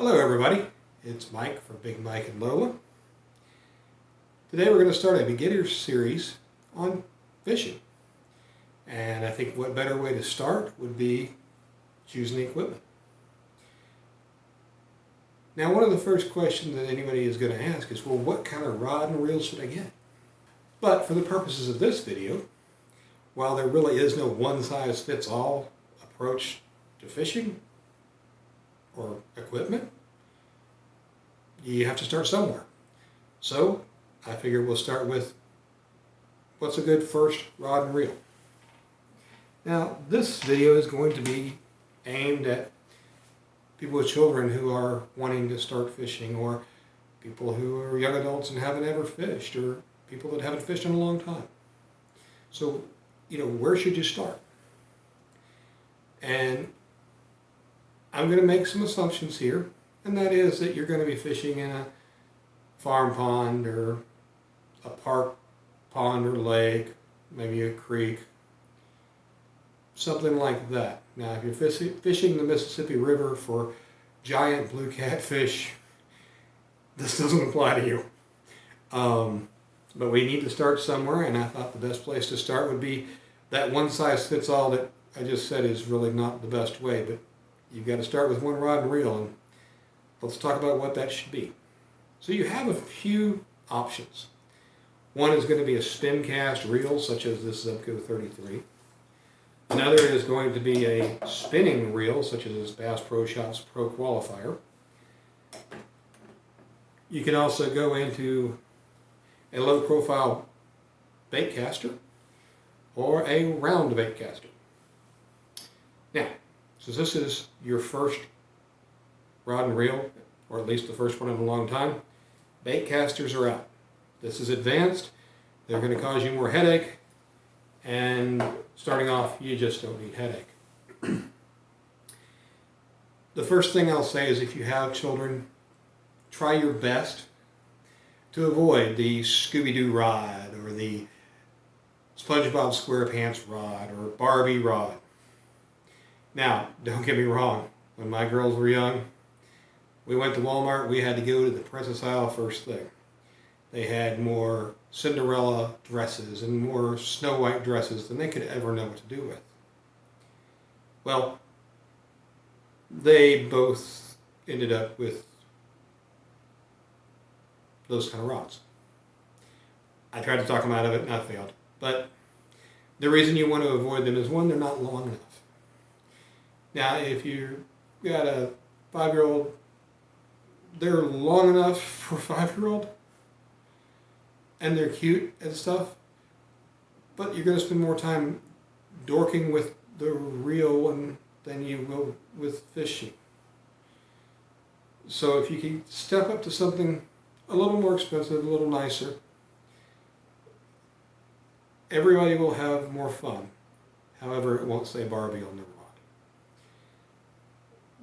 Hello everybody, it's Mike from Big Mike and Lola. Today we're going to start a beginner series on fishing. And I think what better way to start would be choosing the equipment. Now one of the first questions that anybody is going to ask is, well, what kind of rod and reel should I get? But for the purposes of this video, while there really is no one-size-fits-all approach to fishing or equipment, you have to start somewhere. So I figured we'll start with what's a good first rod and reel. Now this video is going to be aimed at people with children who are wanting to start fishing, or people who are young adults and haven't ever fished, or people that haven't fished in a long time. So, where should you start? And I'm going to make some assumptions here, and that is that you're going to be fishing in a farm pond or a park pond or lake, maybe a creek, something like that. Now, if you're fishing the Mississippi River for giant blue catfish, this doesn't apply to you. But we need to start somewhere, and I thought the best place to start would be that one-size-fits-all that I just said is really not the best way, but you've got to start with one rod and reel, and let's talk about what that should be. So you have a few options. One is going to be a spin cast reel, such as this Zebco 33. Another is going to be a spinning reel, such as this Bass Pro Shops Pro Qualifier. You can also go into a low-profile bait caster or a round bait caster. Now, since this is your first rod and reel, or at least the first one in a long time, bait casters are out. This is advanced. They're going to cause you more headache, and starting off, you just don't need headache. The first thing I'll say is, if you have children, try your best to avoid the Scooby-Doo rod or the SpongeBob SquarePants rod or Barbie rod. Now, don't get me wrong, when my girls were young, we went to Walmart, we had to go to the princess aisle first thing. They had more Cinderella dresses and more Snow White dresses than they could ever know what to do with. Well, they both ended up with those kind of rods. I tried to talk them out of it and I failed. But the reason you want to avoid them is, one, they're not long enough. Now, if you've got a 5-year-old, they're long enough for a 5-year-old, and they're cute and stuff, but you're going to spend more time dorking with the reel than you will with fishing. So if you can step up to something a little more expensive, a little nicer, everybody will have more fun. However, it won't say Barbie on the rod.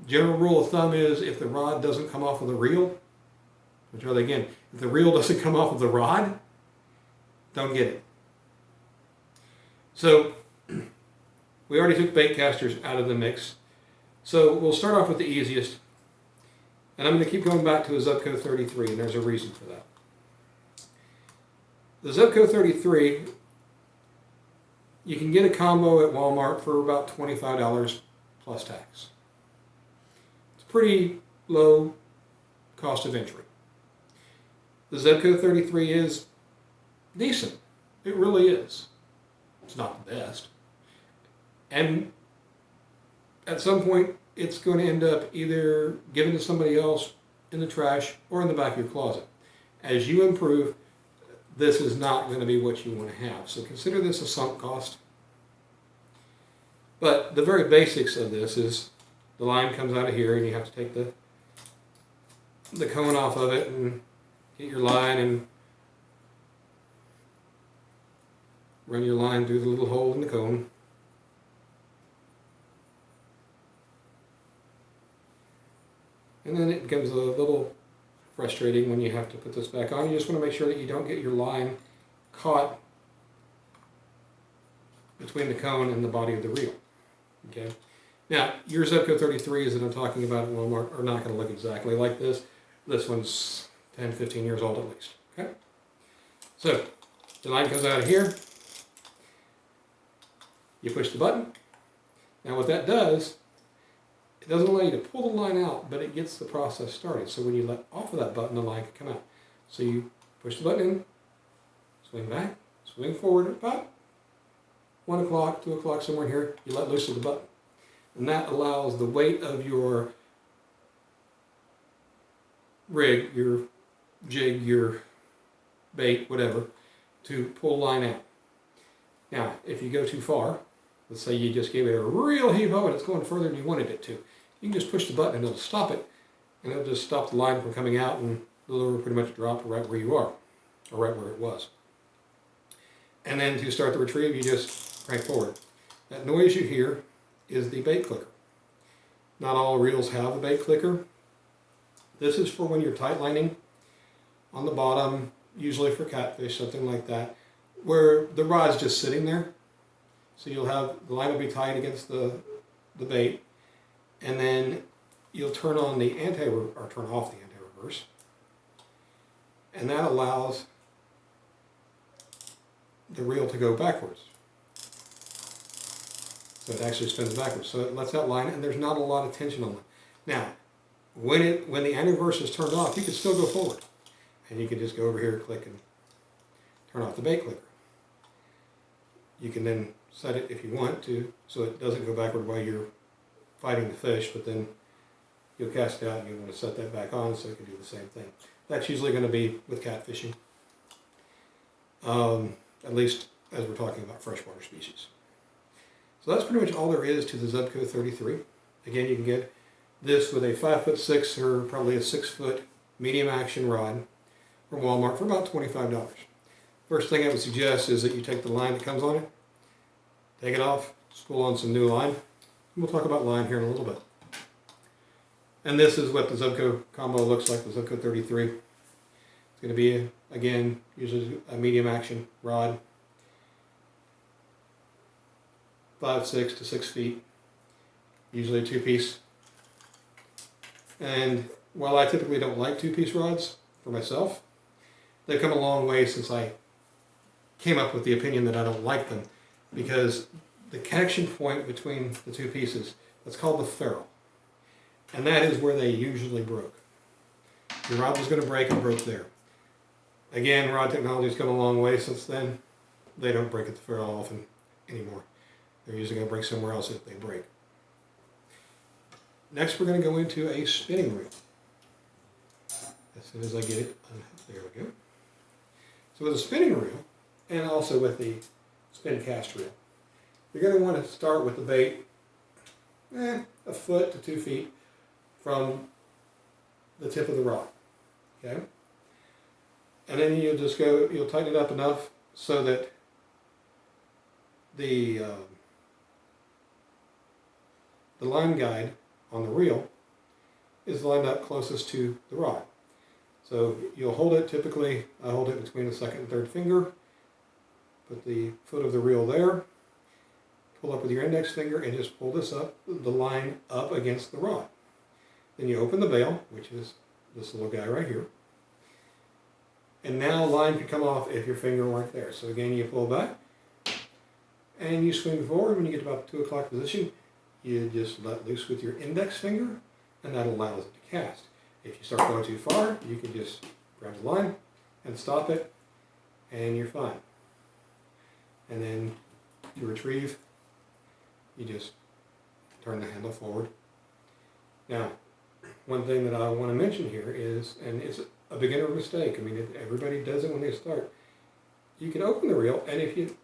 General rule of thumb is, if the rod doesn't come off of the reel, if the reel doesn't come off of the rod, don't get it. So, we already took bait casters out of the mix. So we'll start off with the easiest. And I'm going to keep going back to a Zebco 33, and there's a reason for that. The Zebco 33, you can get a combo at Walmart for about $25 plus tax. It's pretty low cost of entry. The Zebco 33 is decent. It really is. It's not the best. And at some point, it's going to end up either given to somebody else in the trash or in the back of your closet. As you improve, this is not going to be what you want to have. So consider this a sunk cost. But the very basics of this is, the line comes out of here, and you have to take the cone off of it and get your line and run your line through the little hole in the cone. And then it becomes a little frustrating when you have to put this back on. You just want to make sure that you don't get your line caught between the cone and the body of the reel. Okay. Now, your Zebco 33s that I'm talking about at Walmart are not going to look exactly like this. This one's 10, 15 years old at least. Okay? So, the line comes out of here. You push the button. Now what that does, it doesn't allow you to pull the line out, but it gets the process started. So when you let off of that button, the line can come out. So you push the button in, swing back, swing forward about 1 o'clock, 2 o'clock, somewhere in here, you let loose of the button. And that allows the weight of your rig, your jig, your bait, whatever, to pull line out. Now, if you go too far, let's say you just gave it a real heave-ho and it's going further than you wanted it to, you can just push the button and it'll stop it, and it'll just stop the line from coming out, and the lure will pretty much drop right where you are, or right where it was. And then to start the retrieve, you just crank forward. That noise you hear is the bait clicker. Not all reels have a bait clicker. This is for when you're tight lining on the bottom, usually for catfish, something like that, where the rod's just sitting there. So you'll have, the line will be tied against the bait, and then you'll turn on the or turn off the anti-reverse, and that allows the reel to go backwards. So it actually spins backwards. So it lets that line, and there's not a lot of tension on it. Now, when the anti-reverse is turned off, you can still go forward. And you can just go over here, click, and turn off the bait clicker. You can then set it if you want to, so it doesn't go backward while you're fighting the fish, but then you'll cast it out and you want to set that back on so it can do the same thing. That's usually going to be with catfishing, at least as we're talking about freshwater species. So that's pretty much all there is to the Zebco 33. Again, you can get this with a 5'6" or probably a 6-foot medium action rod from Walmart for about $25. First thing I would suggest is that you take the line that comes on it, take it off, spool on some new line, and we'll talk about line here in a little bit. And this is what the Zebco combo looks like, the Zebco 33. It's going to be, again, usually a medium action rod, 5'6" to 6 feet, usually a 2-piece. And while I typically don't like 2-piece rods for myself, they've come a long way since I came up with the opinion that I don't like them, because the connection point between the 2 pieces, that's called the ferrule, and that is where they usually broke. Your rod was going to break and broke there. Again, rod technology has come a long way since then. They don't break at the ferrule often anymore. They're usually going to break somewhere else if they break. Next, we're going to go into a spinning reel. As soon as I get it, there we go. So with a spinning reel, and also with the spin cast reel, you're going to want to start with the bait a foot to 2 feet from the tip of the rod. Okay? And then you'll just go, you'll tighten it up enough so that the line guide on the reel is lined up closest to the rod. So you'll hold it, typically I hold it between the second and third finger, put the foot of the reel there, pull up with your index finger and just pull this up, the line up against the rod. Then you open the bail, which is this little guy right here. And now line can come off if your finger weren't there. So again, you pull back and you swing forward. When you get to about 2 o'clock position, you just let loose with your index finger, and that allows it to cast. If you start going too far, you can just grab the line and stop it, and you're fine. And then to retrieve, you just turn the handle forward. Now, one thing that I want to mention here is, and it's a beginner mistake, I mean, everybody does it when they start. You can open the reel, and if you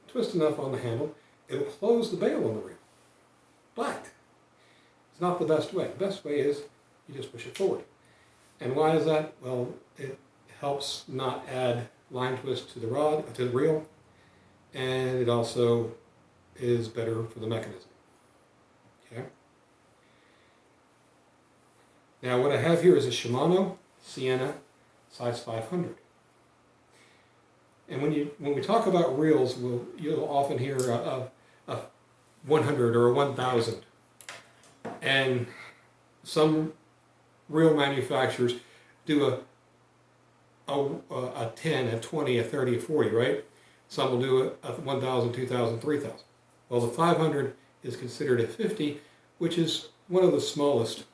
twist enough on the handle, it'll close the bail on the reel. But it's not the best way. The best way is you just push it forward. And why is that? Well, it helps not add line twist to the rod, to the reel, and it also is better for the mechanism. Okay. Now what I have here is a Shimano Sienna size 500. And when we talk about reels, you'll often hear a 100 or a 1000. And some reel manufacturers do a 10, a 20, a 30, a 40, right? Some will do a 1,000, 2,000, 3,000. Well, the 500 is considered a 50, which is one of the smallest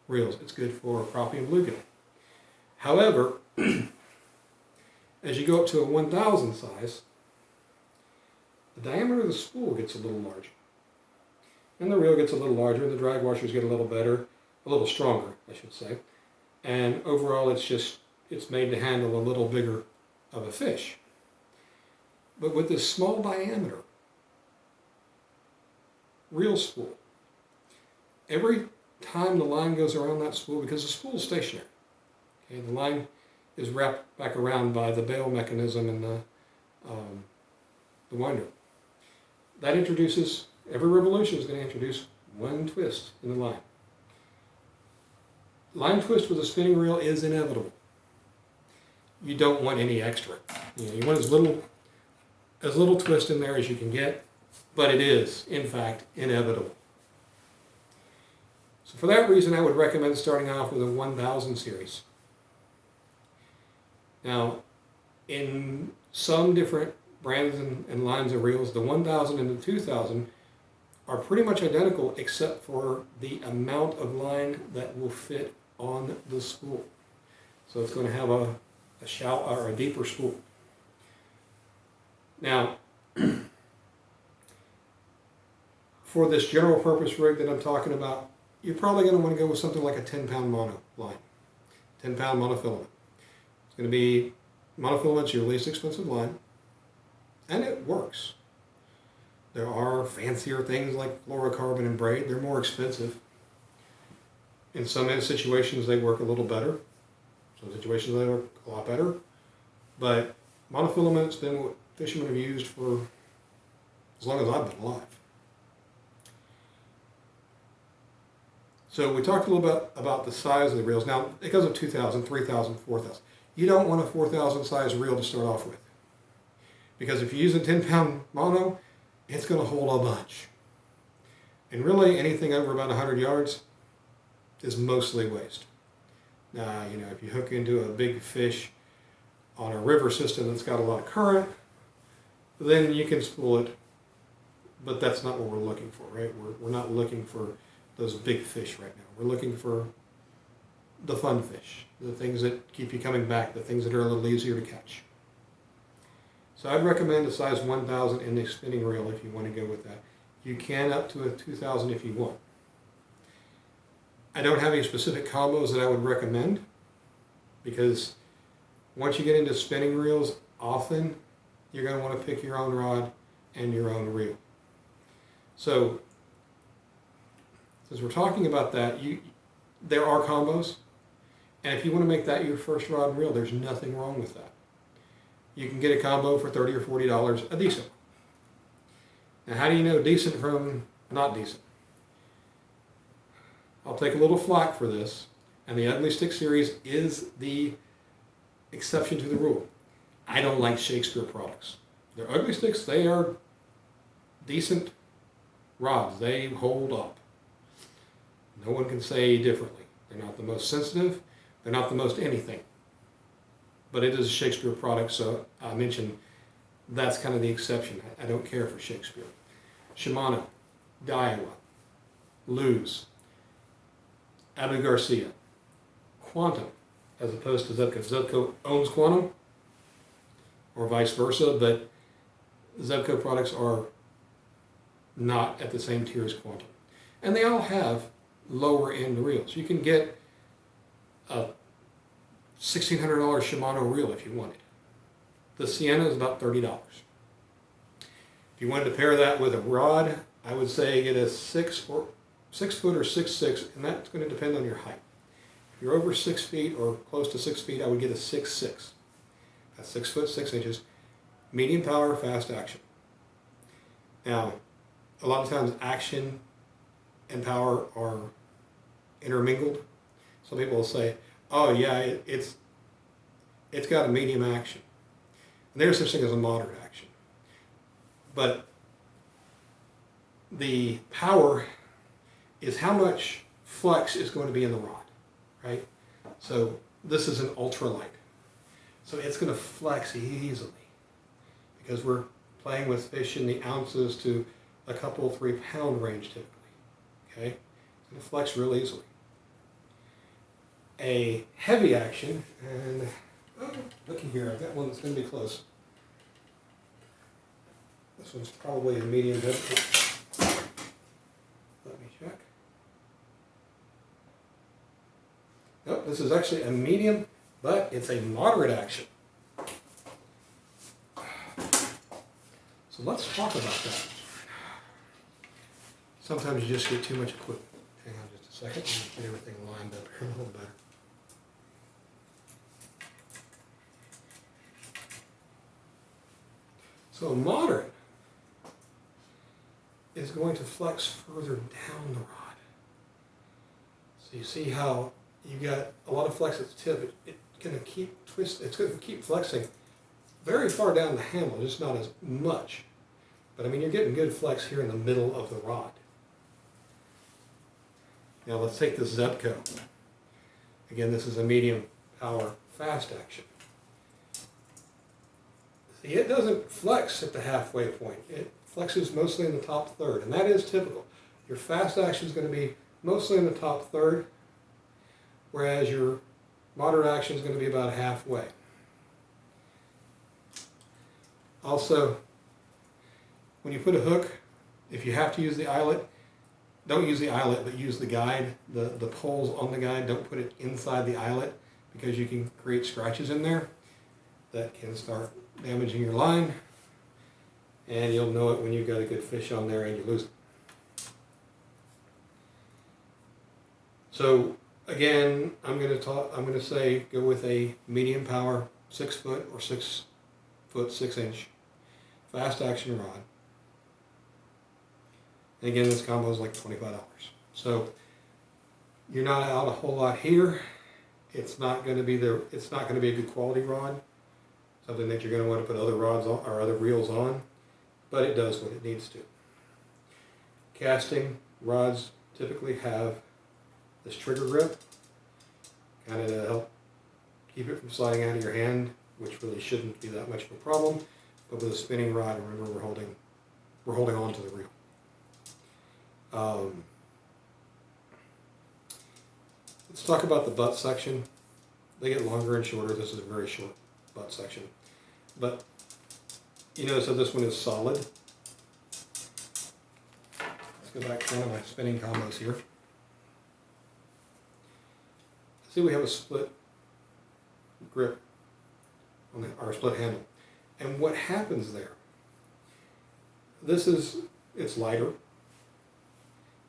reels. It's good for crappie and bluegill. However, as you go up to a 1,000 size, the diameter of the spool gets a little larger. And the reel gets a little larger, and the drag washers get a little better, a little stronger, I should say. And overall, it's made to handle a little bigger of a fish. But with this small diameter reel spool, every time the line goes around that spool, because the spool is stationary, okay, the line is wrapped back around by the bail mechanism and the winder. That introduces, every revolution is going to introduce one twist in the line. Line twist with a spinning reel is inevitable. You don't want any extra. You want as little twist in there as you can get, but it is, in fact, inevitable. So for that reason, I would recommend starting off with a 1000 series. Now, in some different brands and lines of reels, the 1000 and the 2000 are pretty much identical except for the amount of line that will fit on the spool. So it's going to have a shallow or a deeper spool. Now, for this general purpose rig that I'm talking about, you're probably going to want to go with something like a 10-pound mono line, 10-pound monofilament. It's going to be, monofilament's your least expensive line, and it works. There are fancier things like fluorocarbon and braid. They're more expensive. In some situations, they work a little better. Some situations, they work a lot better. But monofilament's been what fishermen have used for as long as I've been alive. So we talked a little bit about the size of the reels. Now, it goes up 2,000, 3,000, 4,000. You don't want a 4,000 size reel to start off with. Because if you use a 10-pound mono, it's going to hold a bunch. And really, anything over about 100 yards is mostly waste. Now, if you hook into a big fish on a river system that's got a lot of current, then you can spool it. But that's not what we're looking for, right? We're not looking for those big fish right now. We're looking for the fun fish, the things that keep you coming back, the things that are a little easier to catch. So I'd recommend a size 1000 in the spinning reel if you want to go with that. You can up to a 2000 if you want. I don't have any specific combos that I would recommend, because once you get into spinning reels, often you're going to want to pick your own rod and your own reel. So, since we're talking about that, there are combos, and if you want to make that your first rod and reel, there's nothing wrong with that. You can get a combo for $30 or $40, a decent one. Now, how do you know decent from not decent? I'll take a little flack for this, and the Ugly Stick series is the exception to the rule. I don't like Shakespeare products. They're Ugly Sticks, they are decent rods. They hold up. No one can say differently. They're not the most sensitive. They're not the most anything. But it is a Shakespeare product, so I mentioned that's kind of the exception. I don't care for Shakespeare. Shimano, Daiwa, Lew's, Abu Garcia, Quantum, as opposed to Zebco. Zebco owns Quantum, or vice versa, but Zebco products are not at the same tier as Quantum. And they all have lower end reels. You can get a $1,600 Shimano reel if you wanted. The Sienna is about $30. If you wanted to pair that with a rod, I would say get a 6 foot or 6'6", and that's going to depend on your height. If you're over 6 feet or close to 6 feet, I would get a 6'6". That's 6 foot 6 inches. Medium power, fast action. Now, a lot of times action and power are intermingled. Some people will say, oh yeah, it's got a medium action. And there's such thing as a moderate action. But the power is how much flex is going to be in the rod, right? So this is an ultralight. So it's going to flex easily because we're playing with fish in the ounces to a couple, 3 pound range typically, okay? It's going to flex real easily. A heavy action, and oh, looky here, I've got one that's going to be close. This one's probably a medium head. Let me check. Nope, this is actually a medium, but it's a moderate action. So let's talk about that. Sometimes you just get too much equipment. Hang on just a second, let me get everything lined up here a little better. So a moderate is going to flex further down the rod. So you see how you got a lot of flex at the tip. It's going to keep it's going to keep flexing very far down the handle, just not as much. But I mean, you're getting good flex here in the middle of the rod. Now let's take this Zebco. Again, this is a medium power fast action. See, it doesn't flex at the halfway point. It flexes mostly in the top third, and that is typical. Your fast action is going to be mostly in the top third, whereas your moderate action is going to be about halfway. Also, when you put a hook, if you have to use the eyelet, don't use the eyelet, but use the guide, the poles on the guide. Don't put it inside the eyelet because you can create scratches in there that can start damaging your line, and you'll know it when you've got a good fish on there and you lose it. So again, I'm going to say go with a medium power 6 foot or 6 foot 6 inch fast action rod. And again, this combo is like $25. So you're not out a whole lot here. It's not going to be a good quality rod, something that you're going to want to put other rods on or other reels on, but it does what it needs to. Casting rods typically have this trigger grip, kind of to help keep it from sliding out of your hand, which really shouldn't be that much of a problem. But with a spinning rod, remember we're holding on to the reel. Let's talk about the butt section. They get longer and shorter. This is a very short butt section. But you notice that this one is solid. Let's go back to one of my spinning combos here. See, we have a split grip on our split handle. And what happens there, it's lighter.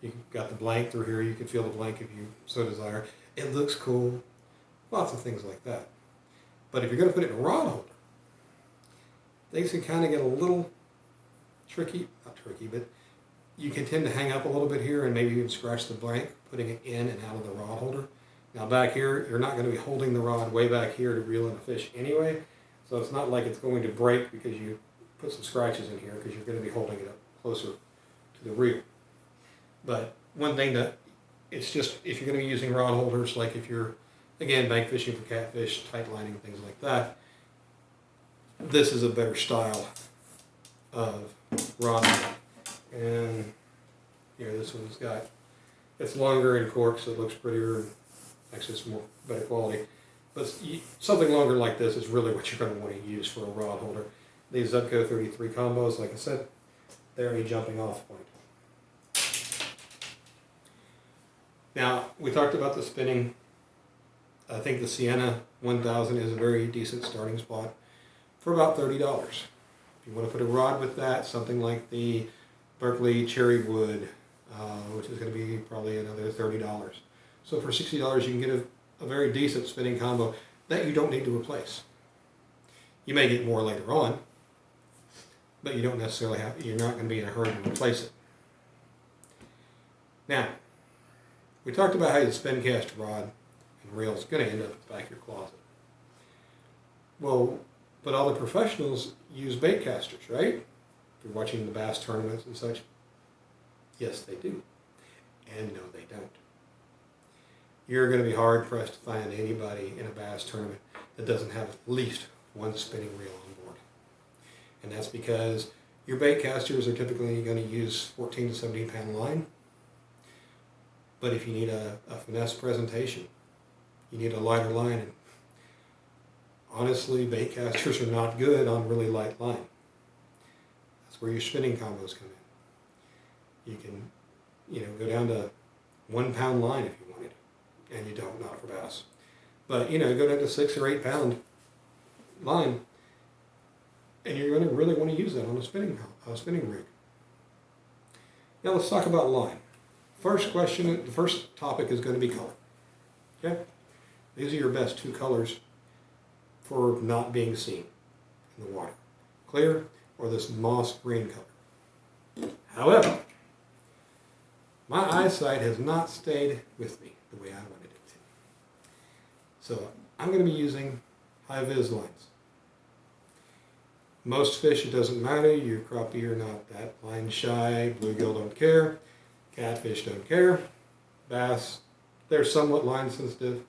You've got the blank through here. You can feel the blank if you so desire. It looks cool. Lots of things like that. But if you're going to put it in a rod holder, things can kind of get a little tricky. Not tricky, but you can tend to hang up a little bit here and maybe even scratch the blank, putting it in and out of the rod holder. Now back here, you're not going to be holding the rod way back here to reel in a fish anyway. So it's not like it's going to break because you put some scratches in here, because you're going to be holding it up closer to the reel. But one thing that, it's just, if you're going to be using rod holders, like if you're, again, bank fishing for catfish, tight lining, things like that, this is a better style of rod holder. And here, this one's got, it's longer in cork, so it looks prettier, and actually it's better quality. But something longer like this is really what you're going to want to use for a rod holder. These Zebco 33 combos, like I said, they're a jumping off point. Now, we talked about the spinning. I think the Sienna 1000 is a very decent starting spot for about $30. If you want to put a rod with that, something like the Berkley Cherry Wood, which is going to be probably another $30. So for $60, you can get a very decent spinning combo that you don't need to replace. You may get more later on, but you don't necessarily you're not going to be in a hurry to replace it. Now, we talked about how the spin cast rod and reel is going to end up at the back of your closet. Well, but all the professionals use bait casters, right? If you're watching the bass tournaments and such. Yes, they do. And no, they don't. You're going to be hard pressed to find anybody in a bass tournament that doesn't have at least one spinning reel on board. And that's because your bait casters are typically going to use 14 to 17 pound line. But if you need a finesse presentation, you need a lighter line. And honestly, bait casters are not good on really light line. That's where your spinning combos come in. You can, go down to 1 pound line if you wanted, and you don't, not for bass. But go down to 6 or 8 pound line, and you're going to really want to use that on a spinning rig. Now let's talk about line. The first topic is going to be color. Okay, these are your best 2 colors for not being seen in the water: clear or this moss green color. However, my eyesight has not stayed with me the way I wanted it to. So I'm going to be using high-vis lines. Most fish, it doesn't matter. Your crappie are not that line shy. Bluegill don't care. Catfish don't care. Bass, they're somewhat line sensitive.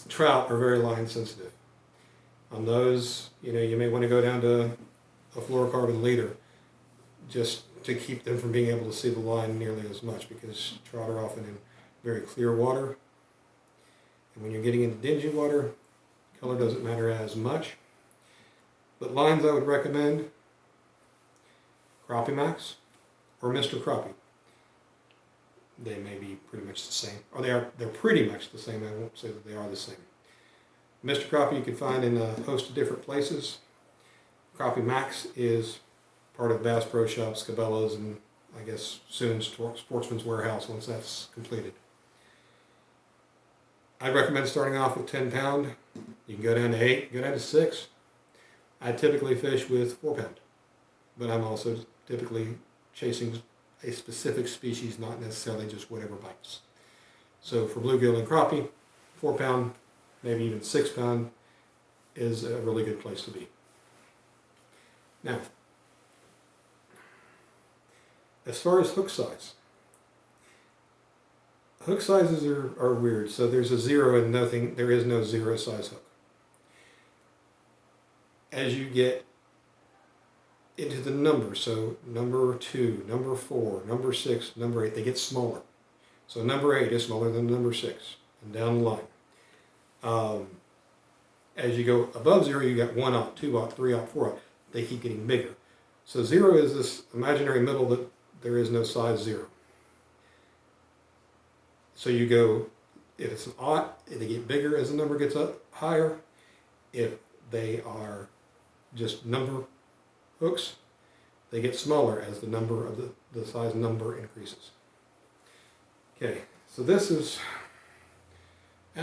Trout are very line sensitive. On those, you may want to go down to a fluorocarbon leader just to keep them from being able to see the line nearly as much, because trout are often in very clear water. And when you're getting into dingy water, color doesn't matter as much. But lines I would recommend: Crappie Max or Mr. Crappie. They may be pretty much the same, or they're pretty much the same. I won't say that they are the same. Mr. Crappie you can find in a host of different places. Crappie Max is part of Bass Pro Shops, Cabela's, and I guess soon Sportsman's Warehouse once that's completed. I'd recommend starting off with 10 pound. You can go down to 8, go down to 6. I typically fish with 4 pound, but I'm also typically chasing a specific species, not necessarily just whatever bites. So for bluegill and crappie, 4 pound, maybe even 6 pound is a really good place to be. Now, as far as hook size, hook sizes are weird. So there's a 0 and nothing. There is no 0 size hook. As you get into the numbers, so number 2, number 4, number 6, number 8, they get smaller. So number 8 is smaller than number 6, and down the line. As you go above 0, you got 1-aught, 2-aught, 3-aught, 4-aught. They keep getting bigger. So 0 is this imaginary middle that there is no size 0. So you go, if it's an aught, they get bigger as the number gets up higher. If they are just number hooks, they get smaller as the number of the size number increases. Okay, so that's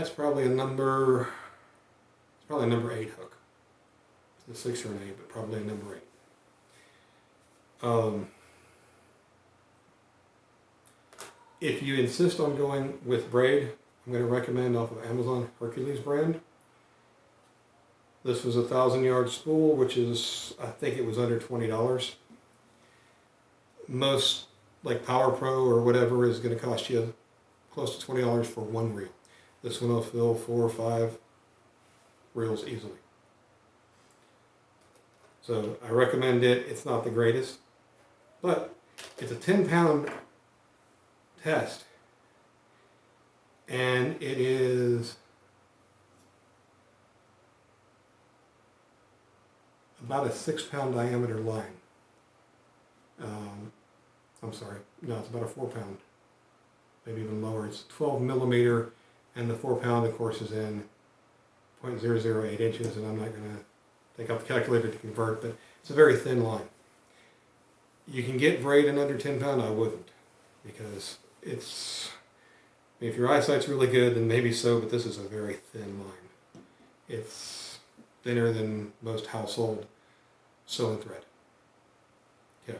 probably a number, it's probably a number 8 hook. It's a 6 or an 8, but probably a number 8. If you insist on going with braid, I'm going to recommend off of Amazon Hercules brand. This was a 1,000-yard spool, which is, I think it was under $20. Most, like Power Pro or whatever, is going to cost you close to $20 for one reel. This one will fill 4 or 5 reels easily. So I recommend it. It's not the greatest, but it's a 10-pound test, and it is about a 6-pound diameter line. I'm sorry, no, it's about a 4 pound, maybe even lower. It's 12 millimeter, and the 4 pound, of course, is in 0.008 inches, and I'm not going to take out the calculator to convert, but it's a very thin line. You can get braid in under 10 pound, I wouldn't, because it's, if your eyesight's really good, then maybe so, but this is a very thin line. It's thinner than most household sewing thread. Okay.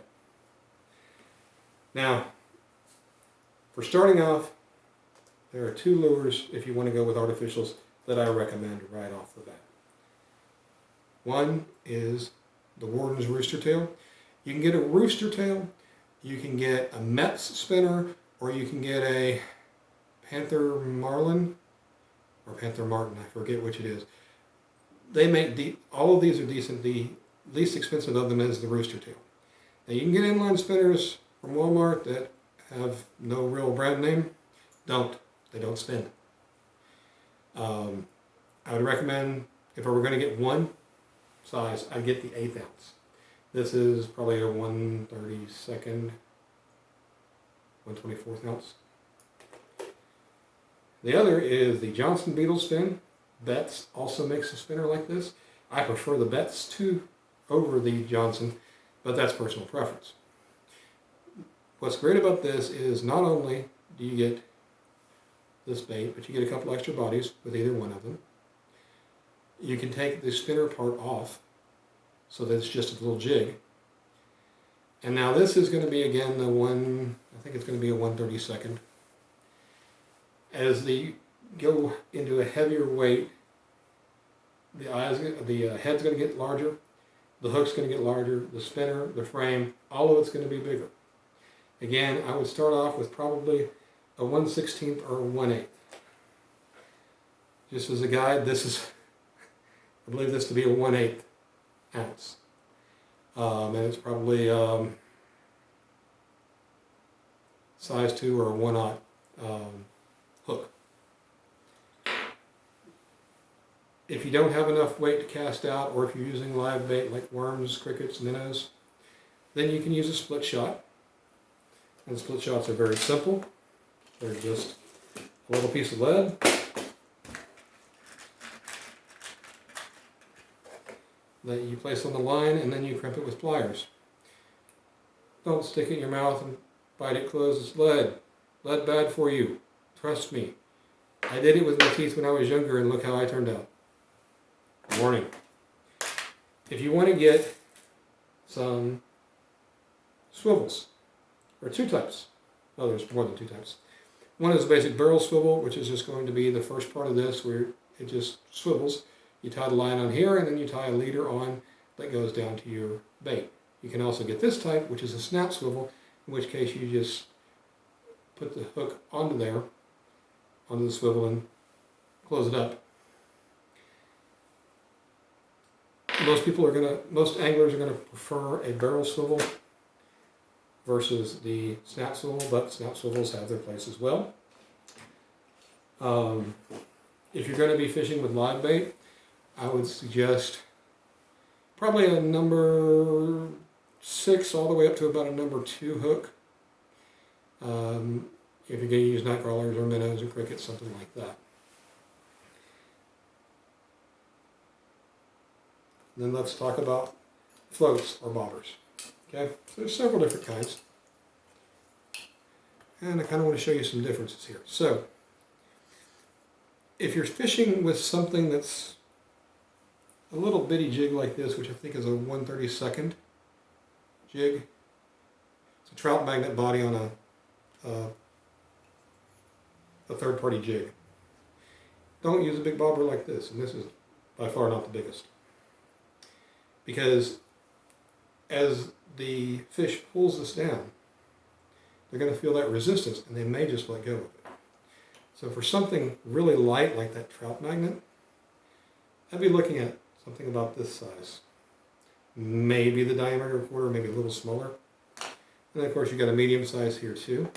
Now, for starting off, there are 2 lures, if you want to go with artificials, that I recommend right off the bat. One is the Worden's Rooster Tail. You can get a rooster tail You can get a Metz spinner, or you can get a Panther Marlin, or Panther Martin, I forget which it is. They make all of these are decent. The least expensive of them is the Rooster Tail. Now you can get inline spinners from Walmart that have no real brand name. They don't spin. I would recommend, if I were going to get one size, I'd get the 1/8 ounce. This is probably a 1/32, 1/24 ounce. The other is the Johnson Beetle Spin. Betts also makes a spinner like this. I prefer the Betts over the Johnson, but that's personal preference. What's great about this is not only do you get this bait, but you get a couple extra bodies with either one of them. You can take the spinner part off so that it's just a little jig. And now this is going to be again I think it's going to be a 1/32. As they go into a heavier weight, the head's going to get larger, the hook's going to get larger, the spinner, the frame, all of it's going to be bigger. Again, I would start off with probably a 1/16 or a 1/8. Just as a guide, I believe this to be a 1/8 ounce. And it's probably size 2 or a 1/0 hook. If you don't have enough weight to cast out, or if you're using live bait like worms, crickets, minnows, then you can use a split shot. And split shots are very simple. They're just a little piece of lead, that you place on the line, and then you crimp it with pliers. Don't stick it in your mouth and bite it closed. It's lead. Lead bad for you. Trust me. I did it with my teeth when I was younger, and look how I turned out. Warning. If you want to get some swivels, or 2 types. Oh, there's more than 2 types. One is a basic barrel swivel, which is just going to be the first part of this, where it just swivels. You tie the line on here, and then you tie a leader on that goes down to your bait. You can also get this type, which is a snap swivel, in which case you just put the hook onto the swivel, and close it up. Most anglers are going to prefer a barrel swivel versus the snap swivel, but snap swivels have their place as well. If you're going to be fishing with live bait, I would suggest probably a number 6 all the way up to about a number 2 hook. If you're going to use night crawlers or minnows or crickets, something like that. Then let's talk about floats or bobbers. Okay, so there's several different kinds. And I kind of want to show you some differences here. So, if you're fishing with something that's a little bitty jig like this, which I think is a 1/32 jig, it's a trout magnet body on a third-party jig. Don't use a big bobber like this, and this is by far not the biggest. Because as the fish pulls this down, they're going to feel that resistance, and they may just let go of it. So for something really light like that trout magnet, I'd be looking at something about this size. Maybe the diameter of a quarter, maybe a little smaller. And then of course you've got a medium size here too.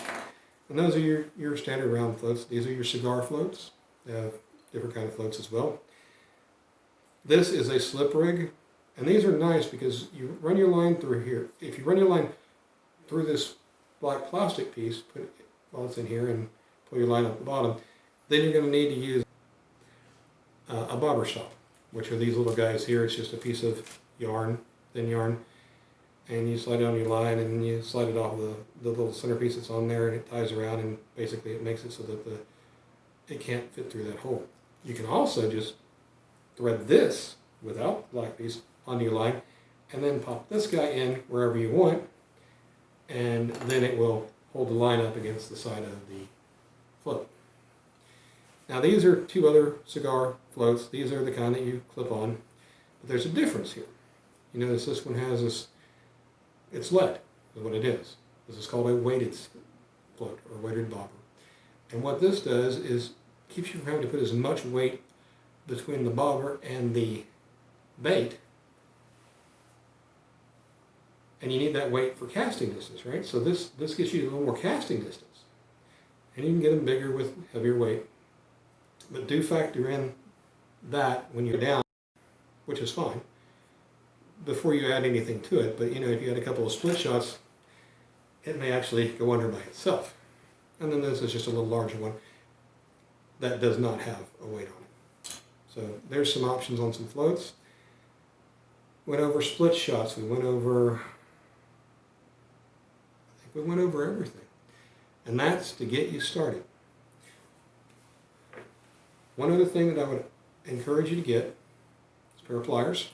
And those are your standard round floats. These are your cigar floats. They have different kind of floats as well. This is a slip rig. And these are nice because you run your line through here. If you run your line through this black plastic piece, put it while it's in here, and pull your line up the bottom, then you're going to need to use a bobber stop, which are these little guys here. It's just a piece of yarn, thin yarn, and you slide it on your line, and you slide it off the little centerpiece that's on there, and it ties around, and basically it makes it so that it can't fit through that hole. You can also just thread this without the black piece onto your line, and then pop this guy in wherever you want, and then it will hold the line up against the side of the float. Now these are 2 other cigar floats. These are the kind that you clip on, but there's a difference here. You notice this one has this, it's lead is what it is. This is called a weighted float or weighted bobber. And what this does is keeps you from having to put as much weight between the bobber and the bait. And you need that weight for casting distance, right? So this gives you a little more casting distance. And you can get them bigger with heavier weight. But do factor in that when you're down, which is fine, before you add anything to it. But if you had a couple of split shots, it may actually go under by itself. And then this is just a little larger one that does not have a weight on it. So there's some options on some floats. Went over split shots. We went over everything. And that's to get you started. One other thing that I would encourage you to get is a pair of pliers.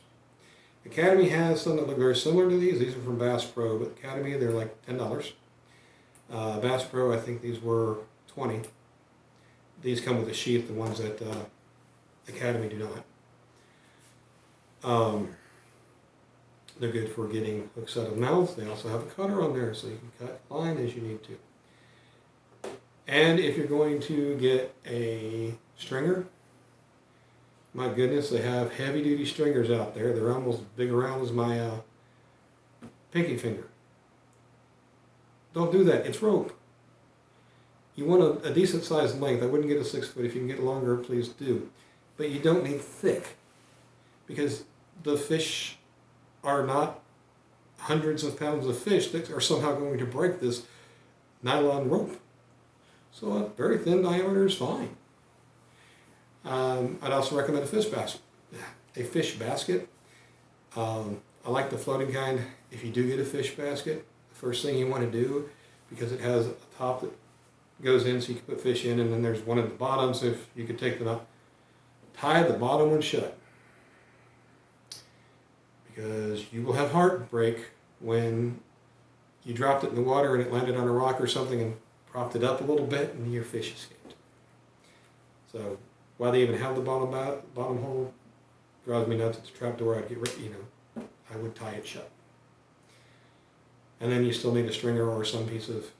Academy has some that look very similar to these. These are from Bass Pro, but Academy, they're like $10. Bass Pro, I think these were $20. These come with a sheath, the ones that Academy do not. They're good for getting hooks out of mouths. They also have a cutter on there, so you can cut line as you need to. And if you're going to get a stringer, my goodness, they have heavy-duty stringers out there. They're almost as big around as my pinky finger. Don't do that. It's rope. You want a decent-sized length. I wouldn't get a 6 foot. If you can get longer, please do. But you don't need thick, because the fish are not hundreds of pounds of fish that are somehow going to break this nylon rope. So a very thin diameter is fine. I'd also recommend a fish basket. I like the floating kind. If you do get a fish basket, the first thing you want to do, because it has a top that goes in so you can put fish in, and then there's one at the bottom, so if you could take them out, tie the bottom one shut. Because you will have heartbreak when you dropped it in the water and it landed on a rock or something and propped it up a little bit and your fish escaped. So why they even have the bottom hole drives me nuts. It's a trap door. I'd get rid, I would tie it shut. And then you still need a stringer or some piece of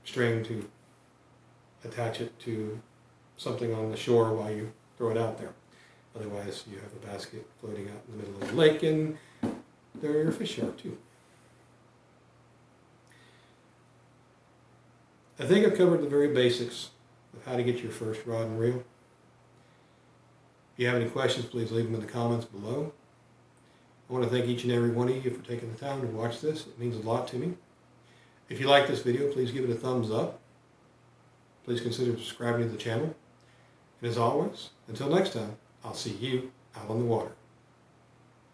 string to attach it to something on the shore while you throw it out there. Otherwise, you have a basket floating out in the middle of the lake, and there your fish are too. I think I've covered the very basics of how to get your first rod and reel. If you have any questions, please leave them in the comments below. I want to thank each and every one of you for taking the time to watch this. It means a lot to me. If you like this video, please give it a thumbs up. Please consider subscribing to the channel. And as always, until next time, I'll see you out on the water.